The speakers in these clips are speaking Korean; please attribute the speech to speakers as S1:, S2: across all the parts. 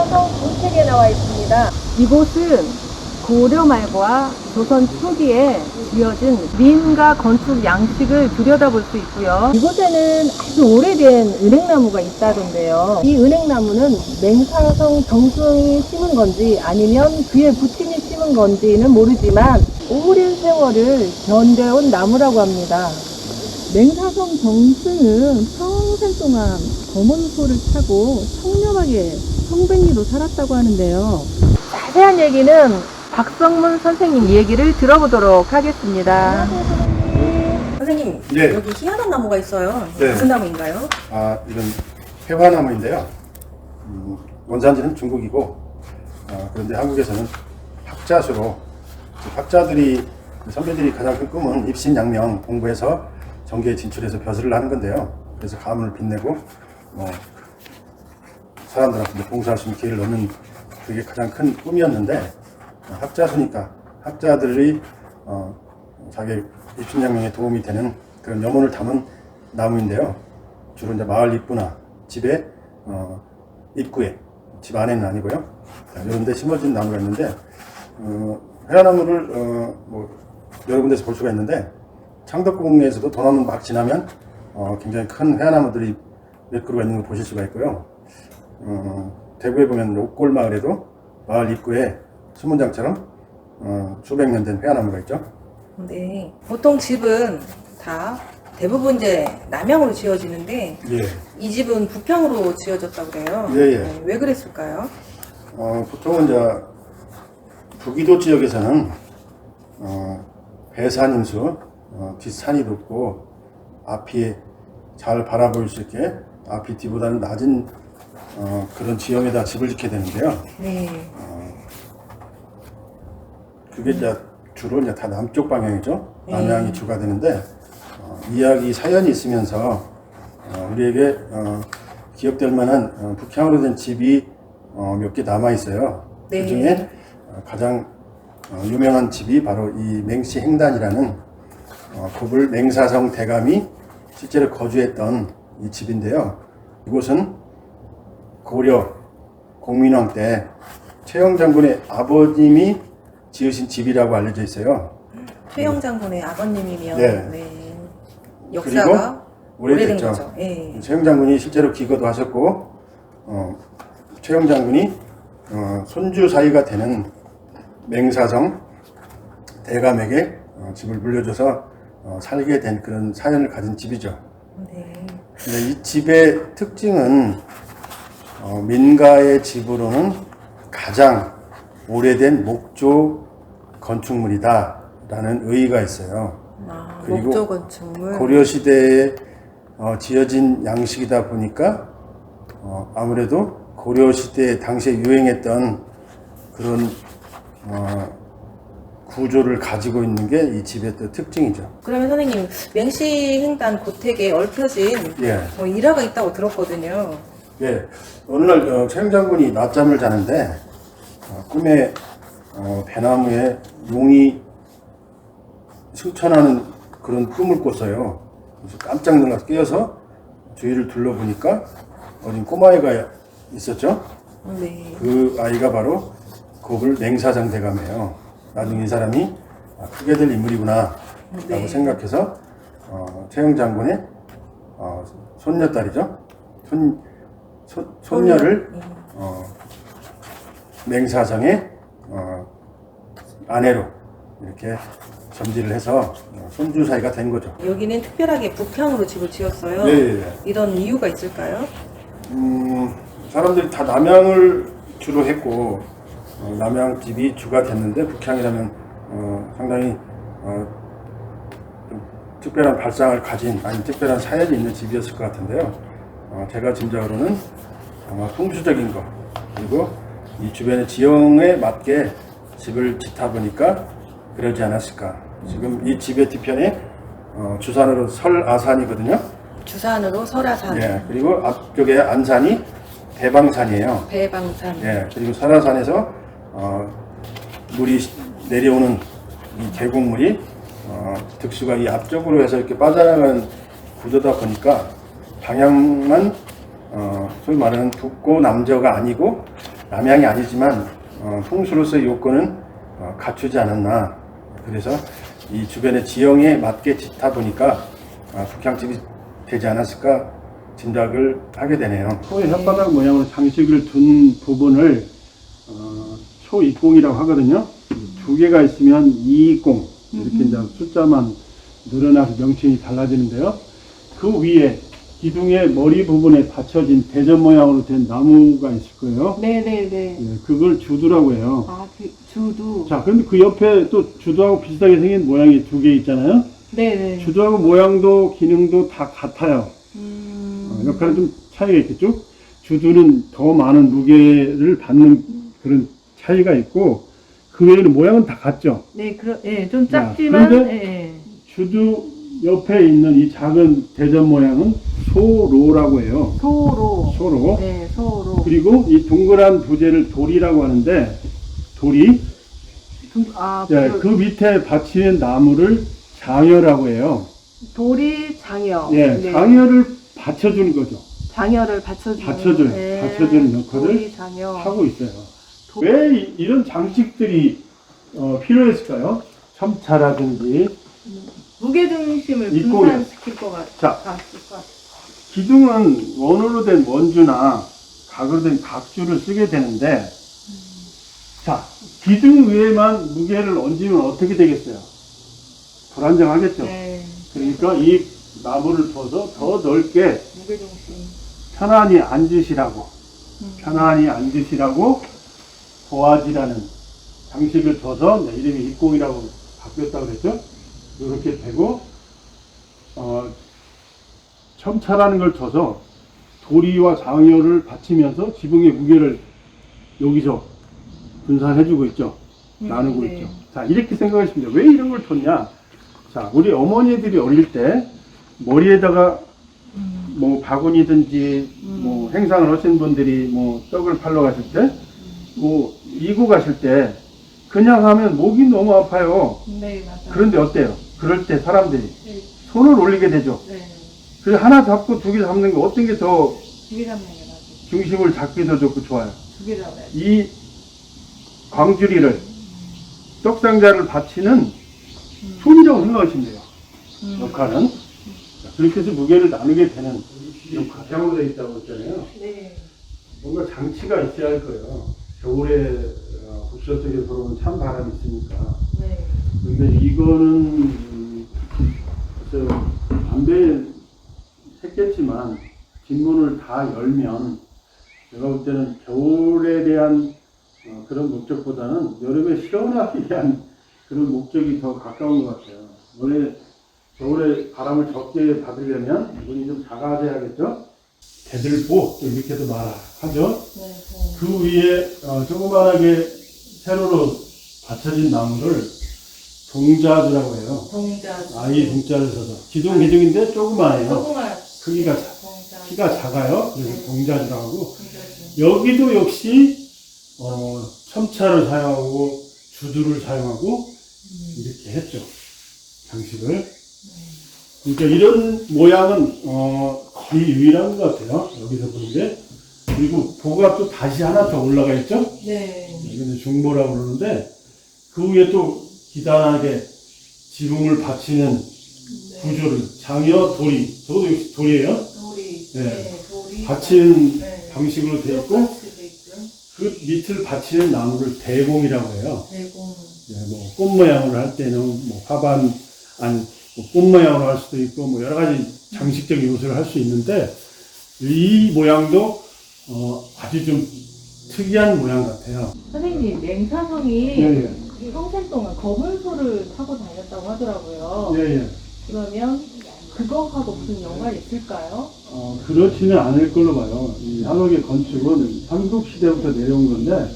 S1: 맹사성 정책에 나와 있습니다. 이곳은 고려 말과 조선 초기에 지어진 민가 건축 양식을 들여다볼 수 있고요. 이곳에는 아주 오래된 은행나무가 있다던데요. 이 은행나무는 맹사성 정승이 심은 건지 아니면 그의 부친이 심은 건지는 모르지만 오랜 세월을 견뎌온 나무라고 합니다. 맹사성 정승은 평생 동안 검은 소를 타고 청렴하게 성백리로 살았다고 하는데요. 자세한 얘기는 박성문 선생님 얘기를 들어보도록 하겠습니다.
S2: 선생님,
S3: 네.
S2: 여기 희한한 나무가 있어요.
S3: 네.
S2: 무슨 나무인가요?
S3: 이건 회화나무인데요. 원산지는 중국이고, 그런데 한국에서는 학자수로, 학자들이, 선배들이 가장 큰 꿈은 입신양명 공부해서 정계에 진출해서 벼슬을 하는 건데요. 그래서 가문을 빛내고, 사람들한테 봉사할 수 있는 기회를 얻는 그게 가장 큰 꿈이었는데, 학자수니까 학자들이 자기 입신양명에 도움이 되는 그런 염원을 담은 나무인데요. 주로 이제 마을 입구나 집의 입구에, 집 안에는 아니고요. 이런 데 심어진 나무가 있는데, 회화나무를 여러 군데서 볼 수가 있는데, 창덕궁에서도 도남로 막 지나면 굉장히 큰 회화나무들이 몇 그루가 있는 걸 보실 수가 있고요. 대구에 보면 옥골마을에도 마을 입구에 수문장처럼 수백 년 된 회화나무가 있죠.
S2: 네. 보통 집은 다 대부분 이제 남향으로 지어지는데
S3: 예.
S2: 이 집은 북향으로 지어졌다고 그래요.
S3: 예, 예.
S2: 네, 왜 그랬을까요?
S3: 보통은 이제 부기도 지역에서는 배산임수, 뒷산이 높고 앞이 잘 바라볼 수 있게 앞이 뒤보다는 낮은 그런 지형에다 집을 짓게 되는데요.
S2: 네.
S3: 그게 이제 주로 이제 다 남쪽 방향이죠. 남향이 주가 되는데, 이야기 사연이 있으면서 우리에게 기억될 만한 북향으로 된 집이 몇 개 남아 있어요.
S2: 네.
S3: 그 중에 가장 유명한 집이 바로 이 맹시행단이라는 고불 맹사성 대감이 실제로 거주했던 이 집인데요. 이곳은 고려 공민왕 때 최영 장군의 아버님이 지으신 집이라고 알려져 있어요.
S2: 최영 장군의 아버님이면
S3: 네.
S2: 네. 역사가 오래된
S3: 오래됐죠.
S2: 거죠. 네.
S3: 최영 장군이 실제로 기거도 하셨고, 최영 장군이 손주 사이가 되는 맹사성 대감에게 집을 물려줘서 살게 된 그런 사연을 가진 집이죠.
S2: 네.
S3: 근데 이 집의 특징은 민가의 집으로는 가장 오래된 목조 건축물이다 라는 의의가 있어요. 그리고
S2: 목조 건축물.
S3: 고려시대에 지어진 양식이다 보니까 아무래도 고려시대 당시에 유행했던 그런 구조를 가지고 있는 게 이 집의 또 특징이죠.
S2: 그러면 선생님, 맹시행단 고택에 얽혀진
S3: 예.
S2: 일화가 있다고 들었거든요.
S3: 예. 어느 날 최영 장군이 낮잠을 자는데 꿈에 배나무에 용이 승천하는 그런 꿈을 꿨어요. 그래서 깜짝 놀라서 깨어서 주위를 둘러보니까 어린 꼬마아이가 있었죠.
S2: 네.
S3: 그 아이가 바로 고불 맹사장 대감이에요. 나중에 이 사람이 크게 될 인물이구나 라고
S2: 네.
S3: 생각해서 최영 장군의 손녀딸이죠. 손녀를 맹사장의 아내로 이렇게 점지를 해서 손주 사이가 된 거죠.
S2: 여기는 특별하게 북향으로 집을 지었어요.
S3: 네.
S2: 이런 이유가 있을까요?
S3: 사람들이 다 남향을 주로 했고 남향 집이 주가 됐는데 북향이라면 상당히 좀 특별한 발상을 가진 아니 특별한 사연이 있는 집이었을 것 같은데요. 제가 짐작으로는 아마 풍수적인 거 그리고 이 주변의 지형에 맞게 집을 짓다 보니까 그러지 않았을까. 지금 이 집의 뒤편에 주산으로 설아산이거든요.
S2: 주산으로 설아산.
S3: 예, 그리고 앞쪽에 안산이 배방산이에요.
S2: 배방산.
S3: 예, 그리고 설아산에서 물이 내려오는 이 계곡물이 득수가 이 앞쪽으로 해서 이렇게 빠져나가는 구조다 보니까 방향만 소위 말하는 북고 남저가 아니고 남양이 아니지만 풍수로서의 요건은 갖추지 않았나. 그래서 이 주변의 지형에 맞게 짓다 보니까 북향집이 되지 않았을까 짐작을 하게 되네요.
S4: 소의 혓바닥 모양으로 장식을 둔 부분을 초입공이라고 하거든요. 두 개가 있으면 이공 이렇게 이제 숫자만 늘어나서 명칭이 달라지는데요. 그 위에 기둥의 머리 부분에 받쳐진 대전 모양으로 된 나무가 있을 거예요.
S1: 네네네.
S4: 예, 그걸 주두라고 해요.
S1: 아, 그 주두.
S4: 자, 그런데 그 옆에 또 주두하고 비슷하게 생긴 모양이 두 개 있잖아요.
S1: 네네.
S4: 주두하고 모양도 기능도 다 같아요. 역할은 좀 차이가 있겠죠. 주두는 더 많은 무게를 받는 그런 차이가 있고 그 외에는 모양은 다 같죠.
S1: 네, 좀 작지만,
S4: 그런데 주두 옆에 있는 이 작은 대전 모양은 소로라고 해요.
S1: 소로.
S4: 소로.
S1: 네, 소로.
S4: 그리고 이 동그란 부재를 돌이라고 하는데 돌이 그 밑에 받치는 나무를 장여라고 해요.
S1: 돌이 장여.
S4: 예,
S1: 네.
S4: 장여를 받쳐주는 거죠.
S1: 장여를 받쳐주는.
S4: 받쳐줘요.
S1: 네.
S4: 받쳐주는 역할을
S1: 돌이 장여.
S4: 하고 있어요. 왜 이런 장식들이 필요했을까요? 첨차라든지
S1: 무게중심을
S4: 입고요.
S1: 분산시킬 것 같아요.
S4: 자, 기둥은 원으로 된 원주나 각으로 된 각주를 쓰게 되는데 자, 기둥 위에만 무게를 얹으면 어떻게 되겠어요? 불안정하겠죠?
S1: 네.
S4: 그러니까 이 나무를 둬서 더 넓게
S1: 무게중심.
S4: 편안히 앉으시라고 도화지라는 장식을 둬서 이름이 입공이라고 바뀌었다고 그랬죠? 이렇게 되고 첨차라는 걸 둬서 도리와 장여를 받치면서 지붕의 무게를 여기서 분산해주고 있죠. 나누고
S1: 네.
S4: 있죠. 자, 이렇게 생각하시면 돼요. 왜 이런 걸 뒀냐? 자, 우리 어머니들이 어릴 때 머리에다가 뭐 바구니든지 뭐 행상을 하신 분들이 뭐 떡을 팔러 가실 때 뭐 이고 가실 때 그냥 하면 목이 너무 아파요.
S1: 네, 맞아요.
S4: 그런데 어때요? 그럴 때 사람들이
S1: 네.
S4: 손을 올리게 되죠.
S1: 네.
S4: 그래서 하나 잡고 두 개 잡는 거 어떤 게 더
S1: 두개 잡는 게 맞아요.
S4: 중심을 잡기도 좋고 좋아요.
S1: 두 개 잡아요.
S4: 이 광주리를 떡상자를 받치는 손이라고 생각하시면 돼요. 역할은. 자, 그렇게 해서 무게를 나누게 되는 역할. 잘못되어 있다고 했잖아요.
S1: 네.
S4: 뭔가 장치가 있어야 할 거예요. 겨울에 북서 쪽에 들어오는 찬 바람이 있으니까.
S1: 네.
S4: 근데 이거는 담배 했겠지만 뒷문을 다 열면 제가 볼 때는 겨울에 대한 그런 목적보다는 여름에 시원하기 위한 그런 목적이 더 가까운 것 같아요. 원래 겨울에 바람을 적게 받으려면 문이 좀 작아져야겠죠? 대들보 이렇게도 말하죠.
S1: 네.
S4: 그 위에 조그만하게 세로로 받쳐진 나무를 동자주라고 해요.
S1: 동자주.
S4: 아이 동자를 써서 기둥인데 조그만해요.
S1: 조그만.
S4: 크기가
S1: 동자주.
S4: 키가 작아요. 그래서 동자주라고 하고
S1: 동자주.
S4: 여기도 역시 첨차를 사용하고 주두를 사용하고 이렇게 했죠. 장식을. 그러니까 이런 모양은 거의 유일한 것 같아요. 여기서 보는데. 그리고 보가 또 다시 하나 더 올라가 있죠.
S1: 네.
S4: 이거는 중보라고 그러는데 그 위에 또 기단하게 지붕을 받치는 구조를 장여 도리, 저도 역시 돌이에요.
S1: 돌이.
S4: 네.
S1: 네. 돌이.
S4: 받치는
S1: 네.
S4: 방식으로 되어 있고
S1: 똑같이 돼 있고요.
S4: 그 밑을 받치는 나무를 대공이라고 해요.
S1: 대공.
S4: 네, 뭐 꽃 모양으로 할 때는 뭐 화반 꽃 모양으로 할 수도 있고 뭐 여러 가지 장식적 요소를 할 수 있는데 이 모양도 아주 좀 특이한 모양 같아요.
S1: 선생님, 맹사성이
S4: 예,
S1: 평생 동안 검은 소를 타고 다녔다고 하더라고요.
S4: 예.
S1: 그러면 그거하고 무슨 연관이 있을까요?
S4: 그렇지는 않을 걸로 봐요. 이 한옥의 건축은 삼국시대부터 내려온 건데,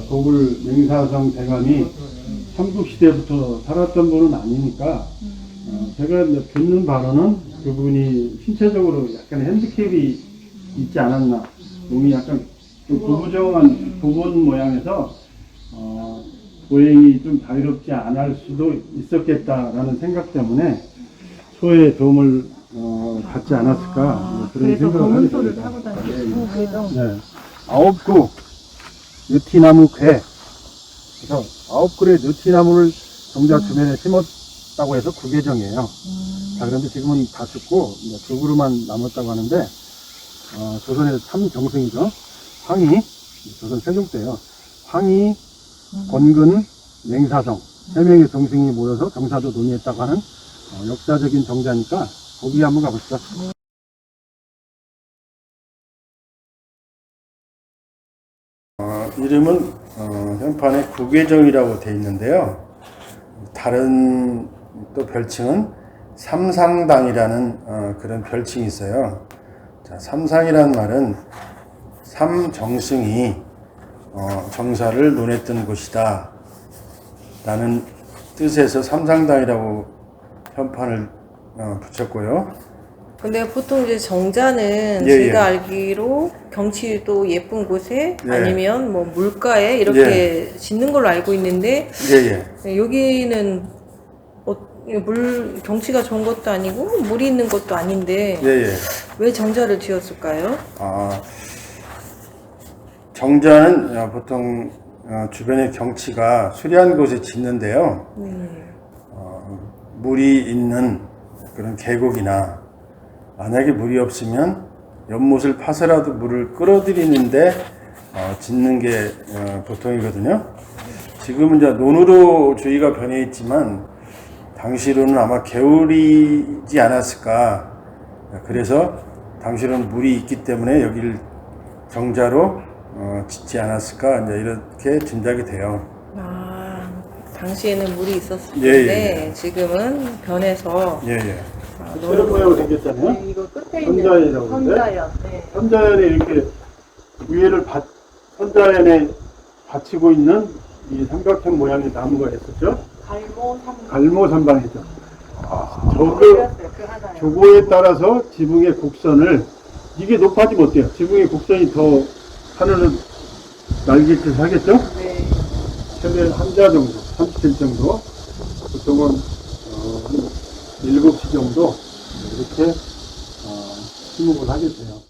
S4: 도굴 맹사성 대감이 삼국시대부터 살았던 분은 아니니까, 제가 이제 듣는 바로는 그분이 신체적으로 약간 핸디캡이 있지 않았나. 몸이 약간 좀 구부정한 부분 모양에서, 보행이 좀 자유롭지 않을 수도 있었겠다라는 생각 때문에 소의 도움을 받지 않았을까 뭐 그런
S1: 그래서
S4: 생각을
S1: 검은
S4: 하게
S1: 소를
S4: 됩니다.
S1: 타고 다니고 그죠?
S4: 네. 9구 느티나무 궤. 그래서 9그루의 느티나무를 정자 주변에 심었다고 해서 구계정이에요. 자, 그런데 지금은 다 죽고 이제 2그루만 남았다고 하는데, 조선의 3정승이죠. 황희, 조선 세종 때요. 황희, 권근, 맹사성 3명의 정승이 모여서 정사도 논의했다고 하는 역사적인 정자니까 거기 한번 가보시죠.
S3: 이름은 현판에 구계정이라고 되어 있는데요. 다른 또 별칭은 삼상당이라는 그런 별칭이 있어요. 자, 삼상이라는 말은 삼정승이 정사를 논했던 곳이다 라는 뜻에서 삼상당이라고 현판을 붙였고요.
S2: 근데 보통 이제 정자는
S3: 예,
S2: 제가
S3: 예.
S2: 알기로 경치도 예쁜 곳에
S3: 네.
S2: 아니면 뭐 물가에 이렇게 짓는 걸로 알고 있는데
S3: 예예.
S2: 여기는 경치가 좋은 것도 아니고 물이 있는 것도 아닌데
S3: 예예.
S2: 왜 정자를 지었을까요?
S3: 정자는 보통 주변의 경치가 수려한 곳에 짓는데요. 물이 있는 그런 계곡이나 만약에 물이 없으면 연못을 파서라도 물을 끌어들이는데 짓는 게 보통이거든요. 지금은 이제 논으로 주의가 변해 있지만 당시로는 아마 개울이지 않았을까. 그래서 당시로는 물이 있기 때문에 여기를 정자로 짓지 않았을까. 이제 이렇게 짐작이 돼요.
S2: 당시에는 물이 있었을
S3: 예,
S2: 텐데 지금은 변해서
S3: 예예.
S4: 이런 모양으로 생겼잖아요.
S1: 네, 이거 끝에 있는
S4: 선자연이라고 그러는데,
S1: 선자연. 네.
S4: 선자연에 이렇게 위에를 선자연에 받치고 있는 이 삼각형 모양의 나무가 있었죠. 갈모삼방이죠. 저거에 따라서 지붕의 곡선을, 이게 높아지면 어때요? 지붕의 곡선이 더 하늘을 날개짓 하겠죠?
S1: 네.
S4: 최대 한자 정도, 37 정도, 보통은 7시 정도 이렇게 침묵을 하게 돼요.